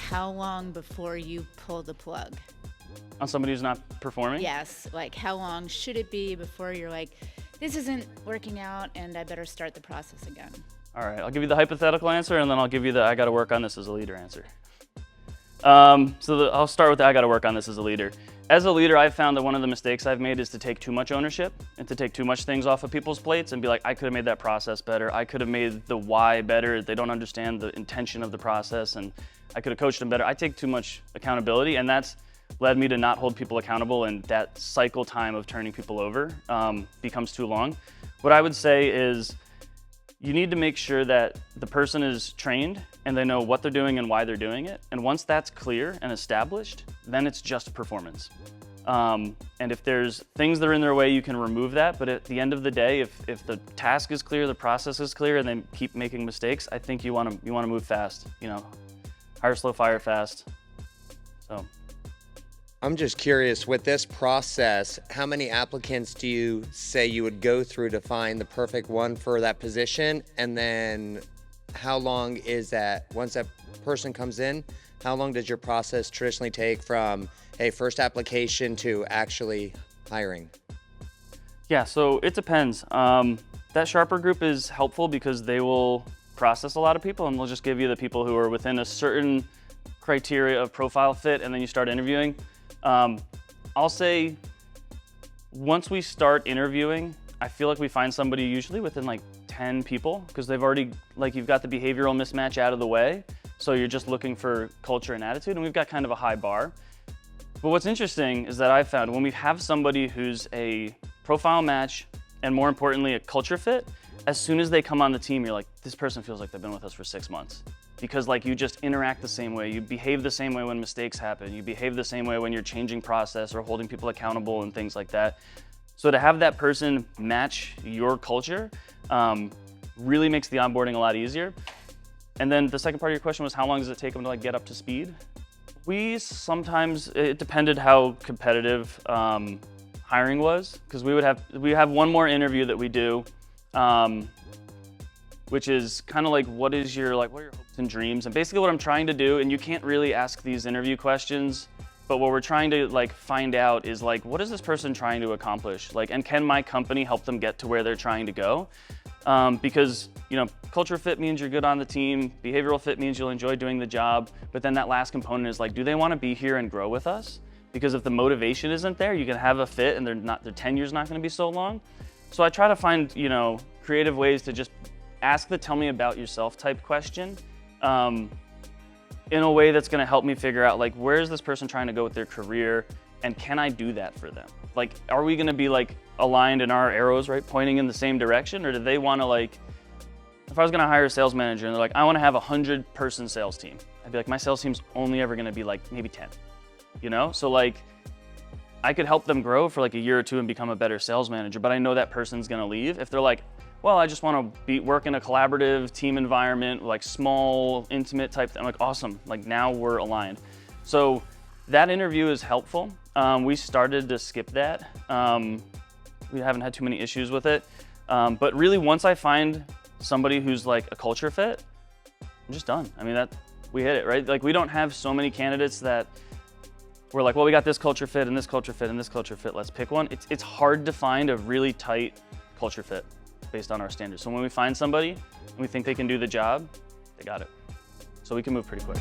how long before you pull the plug? On somebody who's not performing? Yes, like how long should it be before you're like, this isn't working out and I better start the process again? All right, I'll give you the hypothetical answer, and then I'll give you the I got to work on this as a leader answer. I'll start with the I got to work on this as a leader. As a leader, I've found that one of the mistakes I've made is to take too much ownership and to take too much things off of people's plates and be like, I could have made that process better. I could have made the why better. They don't understand the intention of the process, and I could have coached them better. I take too much accountability, and that's led me to not hold people accountable, and that cycle time of turning people over becomes too long. What I would say is you need to make sure that the person is trained and they know what they're doing and why they're doing it. And once that's clear and established, then it's just performance. And if there's things that are in their way, you can remove that. But at the end of the day, if the task is clear, the process is clear, and they keep making mistakes, I think you want to move fast. Hire slow, fire fast. So. I'm just curious, with this process, how many applicants do you say you would go through to find the perfect one for that position? And then how long is that, once that person comes in, how long does your process traditionally take from, hey, first application to actually hiring? Yeah, so it depends. That Sharper group is helpful because they will process a lot of people, and they'll just give you the people who are within a certain criteria of profile fit, and then you start interviewing. I'll say once we start interviewing, I feel like we find somebody usually within like 10 people because they've already, you've got the behavioral mismatch out of the way. So you're just looking for culture and attitude, and we've got kind of a high bar. But what's interesting is that I've found when we have somebody who's a profile match and more importantly, a culture fit, as soon as they come on the team, you're like, this person feels like they've been with us for 6 months. Because you just interact the same way, you behave the same way when mistakes happen, you behave the same way when you're changing process or holding people accountable and things like that. So to have that person match your culture really makes the onboarding a lot easier. And then the second part of your question was how long does it take them to get up to speed? It depended how competitive hiring was, because we have one more interview that we do, which is kind of what are your hopes and dreams? And basically what I'm trying to do, and you can't really ask these interview questions, but what we're trying to find out is what is this person trying to accomplish? And can my company help them get to where they're trying to go? Because culture fit means you're good on the team, behavioral fit means you'll enjoy doing the job, but then that last component is do they want to be here and grow with us? Because if the motivation isn't there, you can have a fit and their tenure's not going to be so long. So I try to find creative ways to just ask the tell me about yourself type question in a way that's going to help me figure out where is this person trying to go with their career, and can I do that for them? Are we going to be aligned in our arrows, right, pointing in the same direction, or do they want to if I was going to hire a sales manager and they're I want to have a 100-person sales team, I'd be my sales team's only ever going to be maybe 10, So I could help them grow for a year or two and become a better sales manager, but I know that person's going to leave. If they're well, I just want to work in a collaborative team environment, small, intimate type thing. I'm awesome. Now we're aligned. So that interview is helpful. We started to skip that. We haven't had too many issues with it. But really, once I find somebody who's a culture fit, I'm just done. I mean, we hit it, right? We don't have so many candidates that we're well, we got this culture fit and this culture fit and this culture fit. Let's pick one. It's hard to find a really tight culture fit based on our standards. So when we find somebody and we think they can do the job, they got it. So we can move pretty quick.